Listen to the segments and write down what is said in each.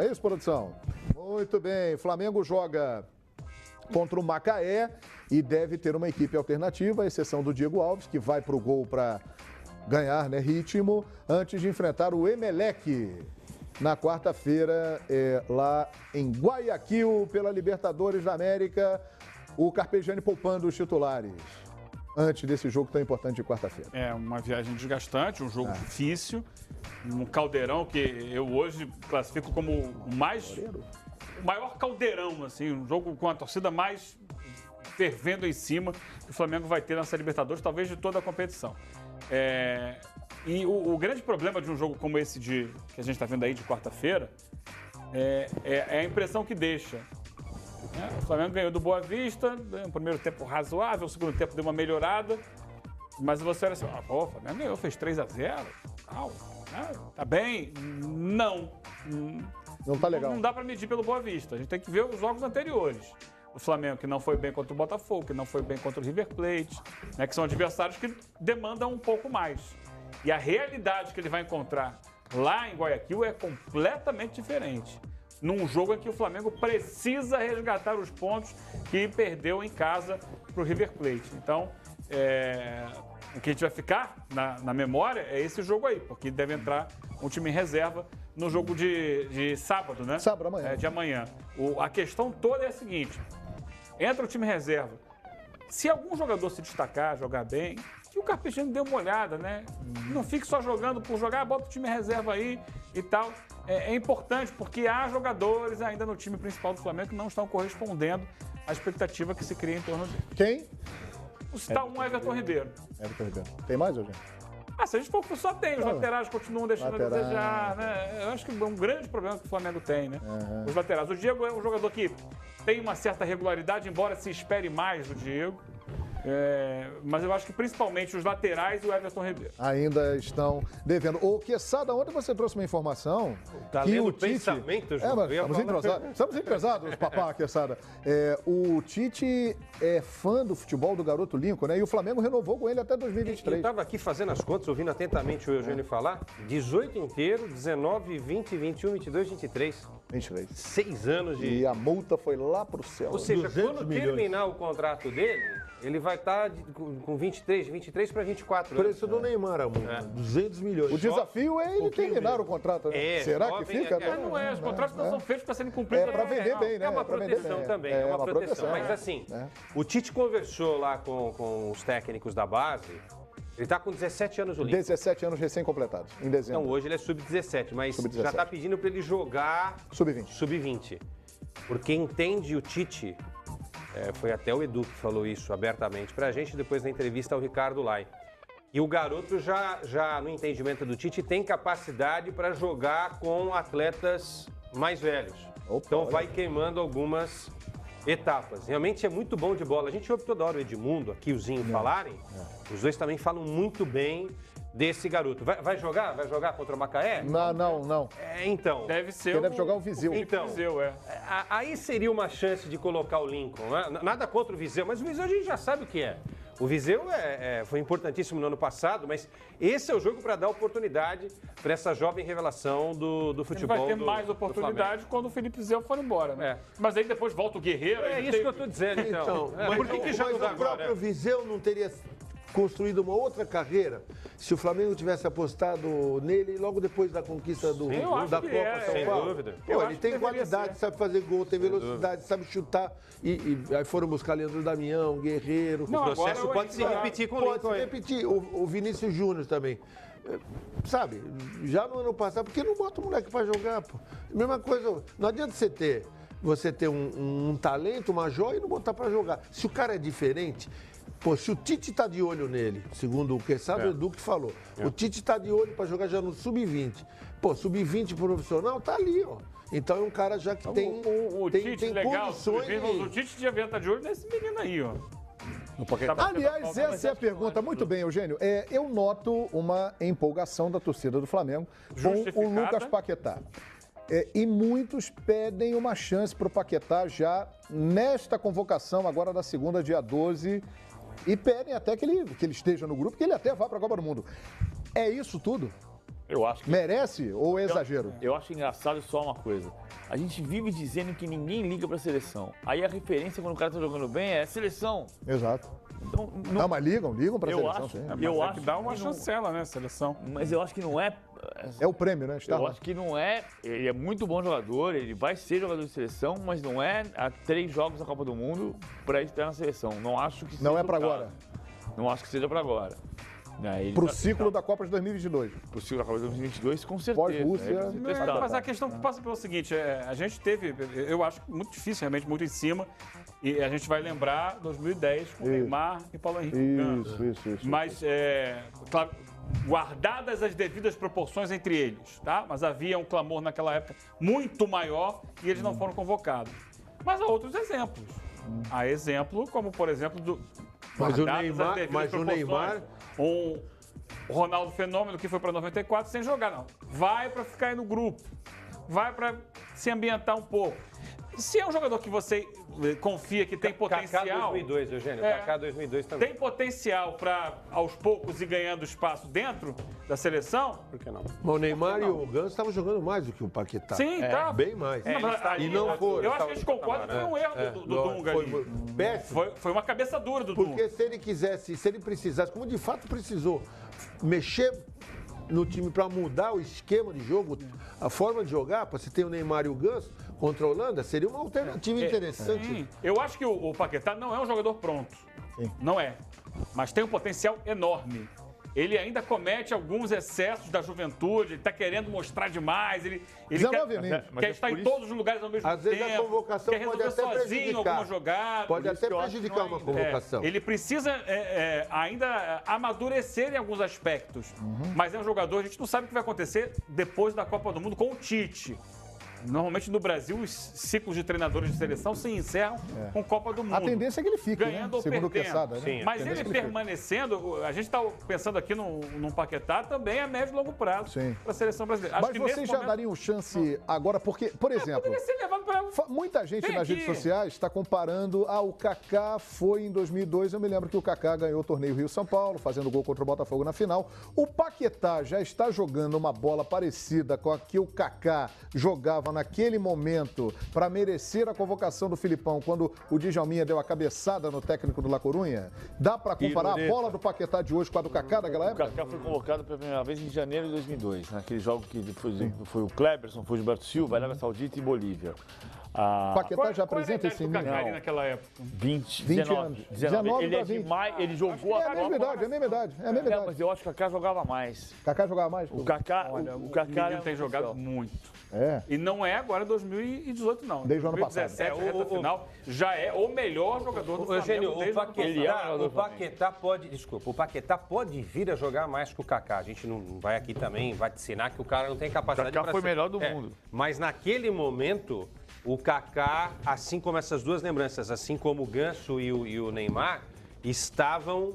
é isso, produção? Muito bem, Flamengo joga contra o Macaé e deve ter uma equipe alternativa, à exceção do Diego Alves, que vai para o gol para ganhar, né, ritmo, antes de enfrentar o Emelec na quarta-feira, lá em Guayaquil, pela Libertadores da América, o Carpegiani poupando os titulares antes desse jogo tão importante de quarta-feira. É uma viagem desgastante, um jogo difícil, um caldeirão que eu hoje classifico como o maior caldeirão, assim, um jogo com a torcida mais fervendo em cima que o Flamengo vai ter nessa Libertadores, talvez de toda a competição. E o grande problema de um jogo como esse que a gente está vendo aí de quarta-feira é a impressão que deixa. O Flamengo ganhou do Boa Vista, um primeiro tempo razoável, o segundo tempo deu uma melhorada, mas você olha assim, o Flamengo ganhou, fez 3-0, tá bem? Não tá legal. Não dá para medir pelo Boa Vista, a gente tem que ver os jogos anteriores. O Flamengo que não foi bem contra o Botafogo, que não foi bem contra o River Plate, né, que são adversários que demandam um pouco mais. E a realidade que ele vai encontrar lá em Guayaquil é completamente diferente. Num jogo em que o Flamengo precisa resgatar os pontos que perdeu em casa para o River Plate. Então, o que a gente vai ficar na memória é esse jogo aí, porque deve entrar um time em reserva no jogo de sábado, né? Sábado, amanhã. De amanhã. A questão toda é a seguinte, entra o time reserva. Se algum jogador se destacar, jogar bem, que o Carpegiani dê uma olhada, né? Não fique só jogando por jogar, bota o time reserva aí e tal. É importante porque há jogadores ainda no time principal do Flamengo que não estão correspondendo à expectativa que se cria em torno dele. Quem? O citar um Everton Ribeiro. Everton Ribeiro. Tem mais, Eugênio? Se a gente for, só tem. Os laterais continuam deixando a desejar, né? Eu acho que é um grande problema que o Flamengo tem, né? Os laterais. O Diego é um jogador que tem uma certa regularidade, embora se espere mais do Diego. Mas eu acho que principalmente os laterais e o Everton Ribeiro. Ainda estão devendo. Ô, Quesada, ontem você trouxe uma informação que o Tite... Estamos empesados, papá, Quesada. O Tite é fã do futebol do garoto Lincoln, né? E o Flamengo renovou com ele até 2023. Eu estava aqui fazendo as contas, ouvindo atentamente o Eugênio falar. 18 inteiro, 19, 20, 21, 22, 23. 23. 6 anos de... E a multa foi lá pro céu. Ou seja, quando terminar o contrato dele, ele vai estar com 23 para 24 anos. Preço do Neymar, a multa. 200 milhões. O desafio é ele terminar o contrato, né? Será que fica? Não é, os contratos não são feitos para serem cumpridos. É para vender bem, né? É uma proteção também, é uma proteção. Mas assim, o Tite conversou lá com os técnicos da base. Ele está com 17 anos no Lincoln. 17 anos recém-completados, em dezembro. Então, hoje ele é sub-17, mas já está pedindo para ele jogar... Sub-20. Sub-20. Porque entende o Tite... foi até o Edu que falou isso abertamente para a gente, depois da entrevista ao Ricardo Lai. E o garoto já no entendimento do Tite, tem capacidade para jogar com atletas mais velhos. Então vai queimando algumas etapas. Realmente é muito bom de bola. A gente ouve toda hora o Edmundo, aqui o Zinho falarem. Os dois também falam muito bem desse garoto. Vai jogar? Vai jogar contra o Macaé? Não. Então. Deve ser. Ele deve jogar o Viseu. Então, aí seria uma chance de colocar o Lincoln. Né? Nada contra o Viseu, mas o Viseu a gente já sabe o que é. O Viseu foi importantíssimo no ano passado, mas esse é o jogo para dar oportunidade para essa jovem revelação do futebol. Ele vai ter mais oportunidade quando o Felipe Viseu for embora, né? Mas aí depois volta o Guerreiro. É isso que eu estou dizendo, então. Mas por que já não dá o próprio Viseu não teria construído uma outra carreira se o Flamengo tivesse apostado nele logo depois da conquista da Copa São Paulo? Sem dúvida. Ele tem qualidade, sabe fazer gol, tem velocidade, sabe chutar. E aí foram buscar Leandro Damião, Guerreiro. O processo pode se repetir com o Lincoln. Pode se repetir. O Vinícius Júnior também. Sabe, já no ano passado, por que não bota o moleque pra jogar, pô? Mesma coisa, não adianta você ter um talento, uma joia e não botar pra jogar. Se o cara é diferente... Pô, se o Tite tá de olho nele, segundo o que sabe o Edu que falou, o Tite tá de olho para jogar já no sub-20. Pô, sub-20 profissional tá ali, ó. Então é um cara já que tem legal, condições. O Tite devia estar de olho nesse menino aí, ó. Aliás, essa é a pergunta. Muito bem, Eugênio. Eu noto uma empolgação da torcida do Flamengo com o Lucas Paquetá. E muitos pedem uma chance para o Paquetá já nesta convocação, agora da segunda, dia 12, e pedem até que ele esteja no grupo, que ele até vá para a Copa do Mundo. É isso tudo? Eu acho que... Merece ou é exagero? Eu acho engraçado só uma coisa. A gente vive dizendo que ninguém liga pra seleção. Aí a referência quando o cara tá jogando bem é seleção. Exato. Então, Não, mas ligam pra eu seleção, acho, sim. eu Mas acho que dá uma que não- chancela, né, seleção. Mas eu acho que não é. É o prêmio, né? Estar Eu lá. acho que não é. Ele é muito bom jogador, ele vai ser jogador de seleção, mas não é a 3 jogos da Copa do Mundo pra estar na seleção. Não acho que seja. Não é o pra caso. agora. Não acho que seja pra agora. Né, ele Pro tá- ciclo da Copa de 2022. Pro ciclo da Copa de 2022, com certeza. Pós-Rússia, É, precisa testar. Mas a questão passa pelo seguinte, a gente teve, eu acho muito difícil, realmente muito em cima, e a gente vai lembrar 2010 com Neymar e Paulo Henrique Ganso. Isso. Mas, claro, guardadas as devidas proporções entre eles, tá? Mas havia um clamor naquela época muito maior e eles não foram convocados. Mas há outros exemplos. Há exemplo, como por exemplo, Mas o guardadas as Neymar- devidas mas o proporções. Neymar- O Ronaldo Fenômeno, que foi para 94 sem jogar, não. Vai para ficar aí no grupo. Vai para se ambientar um pouco. Se é um jogador que você confia que tem Kaká potencial... 2002, Eugênio. É. Kaká 2002 também. Tem potencial para, aos poucos, ir ganhando espaço dentro da seleção? Por que não? Mas o Neymar e o Ganso estavam jogando mais do que o Paquetá. Sim, tá. Bem mais. Não, mas aí, E não foram. Eu acho que a gente concorda que foi um erro do Dunga Foi ali. péssimo. Foi uma cabeça dura do Dunga. Porque se ele quisesse, se ele precisasse, como de fato precisou, mexer no time para mudar o esquema de jogo, a forma de jogar, para você ter o Neymar e o Ganso contra a Holanda, seria uma alternativa interessante. Sim. Eu acho que o Paquetá não é um jogador pronto. Não é. Mas tem um potencial enorme. Ele ainda comete alguns excessos da juventude, ele está querendo mostrar demais, ele 19 aninhos. quer estar em todos os lugares ao mesmo Às tempo. vezes a convocação quer pode resolver até sozinho prejudicar. alguma jogada. Pode isso até que eu acho prejudicar que uma não convocação. Ele precisa ainda amadurecer em alguns aspectos. Mas é um jogador, a gente não sabe o que vai acontecer depois da Copa do Mundo com o Tite. Normalmente no Brasil, os ciclos de treinadores de seleção se encerram com Copa do Mundo. A tendência é que ele fique, ganhando né? ou Segundo o perdendo. Quesada, né? Sim, Mas A tendência ele é que fique. permanecendo, a gente está pensando aqui num Paquetá também a médio e longo prazo Sim. para a seleção brasileira. Acho Mas que vocês nesse já momento, dariam chance agora, porque, por exemplo, poderia ser levado para... muita gente Vem nas aqui. redes sociais está comparando, o Kaká foi em 2002, eu me lembro que o Kaká ganhou o torneio Rio-São Paulo, fazendo gol contra o Botafogo na final. O Paquetá já está jogando uma bola parecida com a que o Kaká jogava naquele momento para merecer a convocação do Filipão, quando o Djalminha deu a cabeçada no técnico do La Corunha? Dá para comparar a bola do Paquetá de hoje com a do Kaká daquela O época? Kaká foi convocado pela primeira vez em janeiro de 2002, naquele jogo que foi o Kleberson, foi o Gilberto Silva, Arábia Saudita e Bolívia. O Paquetá já Qual era a apresenta idade esse do Kaká nível. ali naquela época? 20 19 anos. 19. Ele é 20. demais, ele jogou É a mesma idade, é a mesma idade. É a mesma Não, idade. mas eu acho que o Kaká jogava mais. Kaká jogava mais? O Kaká, Olha, o o Kaká menino tem jogado muito. É. E não é agora 2018, não. Desde o ano passado. 2017, reta final, já é o melhor jogador do Eugênio, Flamengo desde o ano passado. o Paquetá pode, desculpa, o Paquetá pode vir a jogar mais que o Kaká. A gente não vai aqui também vaticinar que o cara não tem capacidade. O Kaká pra foi ser- melhor do mundo. Mas naquele momento, o Kaká, assim como essas duas lembranças, assim como o Ganso e o Neymar, estavam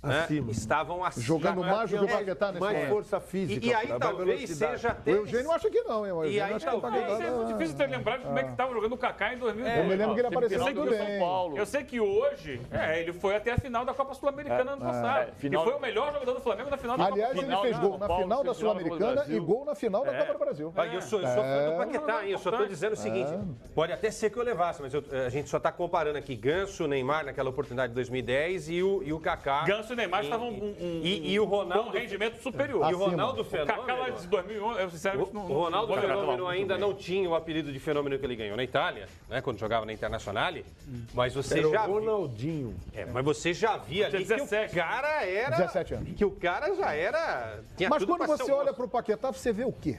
Acima. estavam acima. Jogando mais do que o Paquetá nesse Mais momento. força física. E aí mais talvez velocidade. seja O Eugênio acha que não, hein? O E Eugênio aí acha que o talvez- Paquetá É muito difícil ter lembrado de como é que estava jogando o Kaká em 2010. Eu me lembro que ele apareceu Final muito do São bem. Paulo. Eu sei que hoje, ele foi até a final da Copa Sul-Americana ano passado. final- E foi o melhor jogador do Flamengo na final da Aliás, Copa ele Final fez da gol São na Paulo, final da final da Copa do Sul-Americana e Brasil. gol na final da Copa do Brasil. Olha, eu sou fã do Paquetá, hein? Eu só estou dizendo o seguinte: pode até ser que eu levasse, mas a gente só está comparando aqui Ganso, Neymar naquela oportunidade de 2010 e o Kaká. Ganso e Neymar estavam E o Ronaldo. com um rendimento superior. E o Ronaldo O Kaká lá Fenômeno. de 2001, eu sinceramente não... O Ronaldo não vou lembrar Fenômeno muito ainda bem. não tinha o apelido de fenômeno que ele ganhou na Itália, né? Quando jogava na Internazionale. Mas você Era já. o Ronaldinho. Mas você já via ali Tinha que 17. o cara era. 17 anos. Que o cara já era. Tinha Mas tudo quando pra ser você um olha monstro. pro Paquetá, você vê o quê?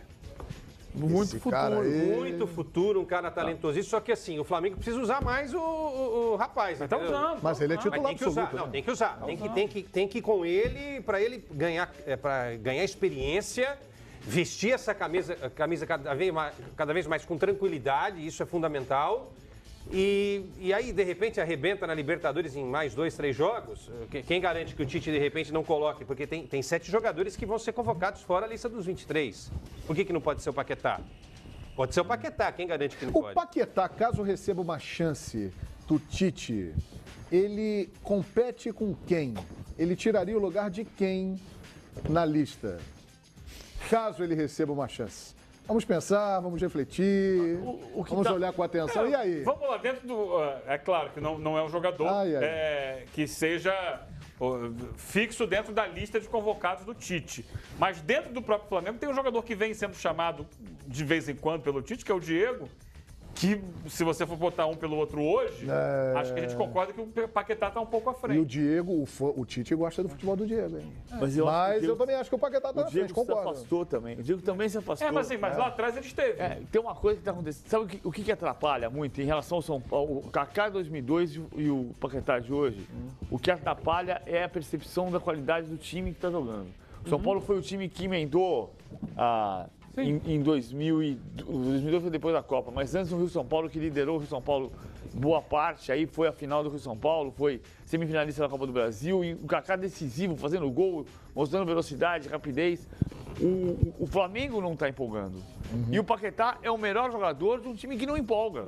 Muito Esse futuro, cara aí- muito futuro, um cara talentosíssimo. Só que assim, o Flamengo precisa usar mais o rapaz. Mas tá entendeu? usando. Mas ele é Mas titular tem que usar, absoluto. não, né? tem que usar. Tem que ir com ele para ele ganhar, para ganhar experiência, vestir essa camisa cada vez mais com tranquilidade, isso é fundamental. E aí, de repente, arrebenta na Libertadores em mais 2, 3 jogos. Quem garante que o Tite, de repente, não coloque? Porque tem 7 jogadores que vão ser convocados fora a lista dos 23. Por que não pode ser o Paquetá? Pode ser o Paquetá, quem garante que não O pode? Paquetá, caso receba uma chance do Tite, ele compete com quem? Ele tiraria o lugar de quem na lista? caso ele receba uma chance? Vamos pensar, vamos refletir, vamos olhar com atenção. E aí? Vamos lá dentro do... É claro que não é um jogador que seja fixo dentro da lista de convocados do Tite. Mas dentro do próprio Flamengo tem um jogador que vem sendo chamado de vez em quando pelo Tite, que é o Diego, que se você for botar um pelo outro hoje, acho que a gente concorda que o Paquetá está um pouco à frente. E o Diego, o Tite gosta do futebol do Diego, hein? Mas eu também acho que o Paquetá está na frente, concordo. O Diego se afastou também. O Diego também se afastou. Mas lá atrás ele esteve. Tem uma coisa que está acontecendo. Sabe o que atrapalha muito em relação ao São Paulo? O Kaká de 2002 e o Paquetá de hoje, o que atrapalha é a percepção da qualidade do time que está jogando. O São Paulo foi o time que emendou em 2002 foi depois da Copa, mas antes no Rio-São Paulo, que liderou o Rio-São Paulo boa parte, aí foi a final do Rio-São Paulo, foi semifinalista da Copa do Brasil, e o Kaká decisivo, fazendo gol, mostrando velocidade, rapidez. O Flamengo não está empolgando. E o Paquetá é o melhor jogador de um time que não empolga.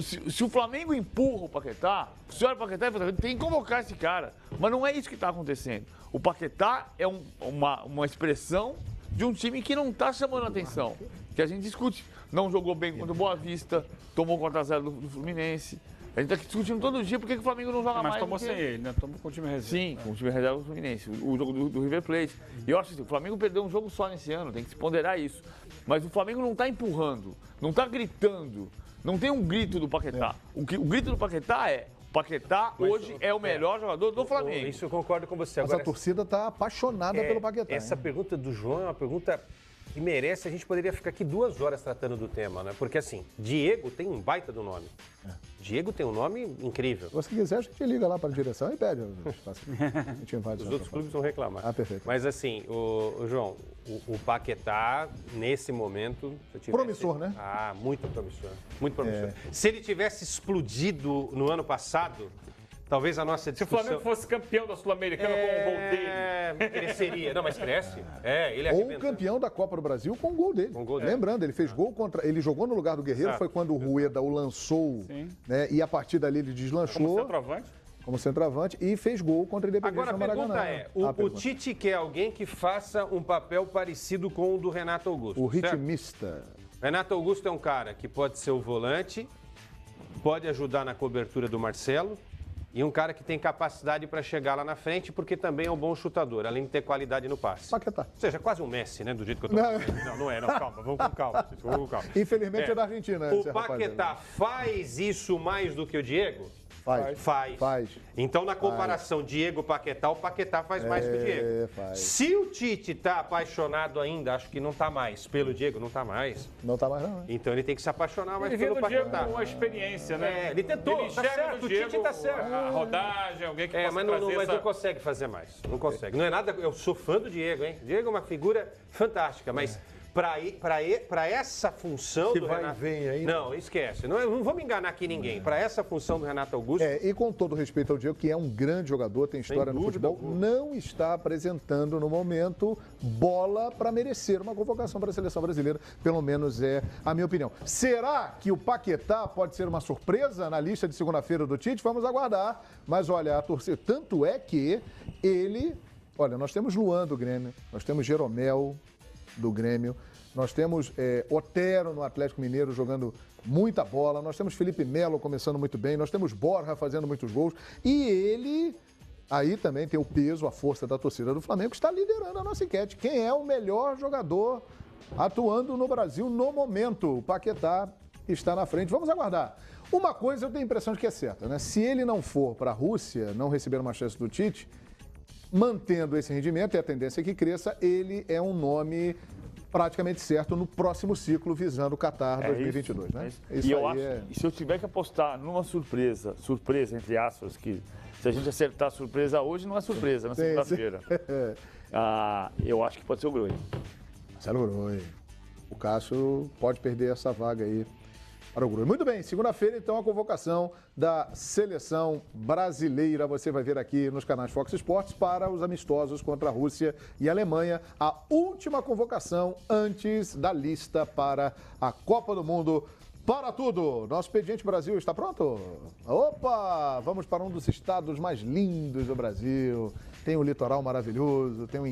Se o Flamengo empurra o Paquetá, se olha o Paquetá e fala, tem que convocar esse cara. Mas não é isso que está acontecendo. O Paquetá é uma expressão de um time que não está chamando a atenção, que a gente discute. Não jogou bem contra o Boa Vista, tomou 4-0 do Fluminense. A gente está discutindo todo dia porque que o Flamengo não joga mais. Mas tomou sem ele, né? Tomou com o time reserva. Sim, com o time reserva do Fluminense. O jogo do River Plate. E eu acho que o Flamengo perdeu um jogo só nesse ano, tem que se ponderar isso. Mas o Flamengo não está empurrando, não está gritando. Não tem um grito do Paquetá. O grito do Paquetá é: o Paquetá hoje é o melhor jogador do Flamengo. Isso eu concordo com você. Mas a torcida está apaixonada pelo Paquetá. Essa pergunta do João é uma pergunta que merece, a gente poderia ficar aqui 2 horas tratando do tema, né? Porque assim, Diego tem um baita do nome. Diego tem um nome incrível. Se você quiser, a gente liga lá para a direção e pede. A gente invade. Os outros clubes vão reclamar. Perfeito. Mas assim, o João, o Paquetá, nesse momento... Promissor, né? Muito promissor. Muito promissor. Se ele tivesse explodido no ano passado, talvez a nossa discussão... Se o Flamengo fosse campeão da Sul-Americana com um gol dele... Cresceria. Não, mas cresce. Ele Ou campeão da Copa do Brasil com o gol dele. Lembrando, ele fez gol contra... Ele jogou no lugar do Guerreiro, foi quando o Rueda o lançou, né? E a partir dali ele deslanchou. Como centroavante e fez gol contra o Independente do Maracanã. Agora a pergunta é, o Tite quer alguém que faça um papel parecido com o do Renato Augusto. O ritmista. Renato Augusto é um cara que pode ser o volante, pode ajudar na cobertura do Marcelo, e um cara que tem capacidade para chegar lá na frente, porque também é um bom chutador, além de ter qualidade no passe. Paquetá. Ou seja, quase um Messi, né? Do jeito que eu tô falando. Não é, calma, vamos com calma. Infelizmente é da Argentina. O Paquetá faz isso mais do que o Diego? Faz. Então, na comparação Diego-Paquetá, o Paquetá faz mais que o Diego. Se o Tite tá apaixonado ainda, acho que não tá mais. Pelo Diego, não tá mais. Não tá mais, não. Então, ele tem que se apaixonar mais pelo Paquetá. Ele vê uma experiência, né? Ele tentou, ele certo, o Tite tá certo. A rodagem, alguém que possa mas não consegue fazer mais. Não consegue. Não é nada... Eu sou fã do Diego, hein? Diego é uma figura fantástica, mas... Para essa função que do vai Renato... e vem aí. Não, esquece. Não vamos enganar aqui ninguém. Para essa função do Renato Augusto... E com todo respeito ao Diego, que é um grande jogador, tem história no futebol, não está apresentando no momento bola para merecer uma convocação para a seleção brasileira. Pelo menos é a minha opinião. Será que o Paquetá pode ser uma surpresa na lista de segunda-feira do Tite? Vamos aguardar. Mas olha, a torcida... Tanto é que ele... Olha, nós temos Luan do Grêmio, nós temos Jeromel do Grêmio, nós temos Otero no Atlético Mineiro jogando muita bola, nós temos Felipe Melo começando muito bem, nós temos Borja fazendo muitos gols e ele, aí também tem o peso, a força da torcida do Flamengo, que está liderando a nossa enquete. Quem é o melhor jogador atuando no Brasil no momento? O Paquetá está na frente, vamos aguardar. Uma coisa eu tenho a impressão de que é certa, né? Se ele não for para a Rússia, não receber uma chance do Tite, mantendo esse rendimento, e a tendência é que cresça, ele é um nome praticamente certo no próximo ciclo, visando o Qatar 2022, né? Isso e eu acho que se eu tiver que apostar numa surpresa entre aspas, que se a gente acertar a surpresa hoje, não é surpresa, na segunda-feira. Eu acho que pode ser o Groi. Marcelo Groi. O Cássio pode perder essa vaga aí para o Groi. Muito bem, segunda-feira, então, a convocação da seleção brasileira. Você vai ver aqui nos canais Fox Sports para os amistosos contra a Rússia e a Alemanha. A última convocação antes da lista para a Copa do Mundo. Para tudo! Nosso Expediente Brasil está pronto? Opa! Vamos para um dos estados mais lindos do Brasil. Tem um litoral maravilhoso, tem um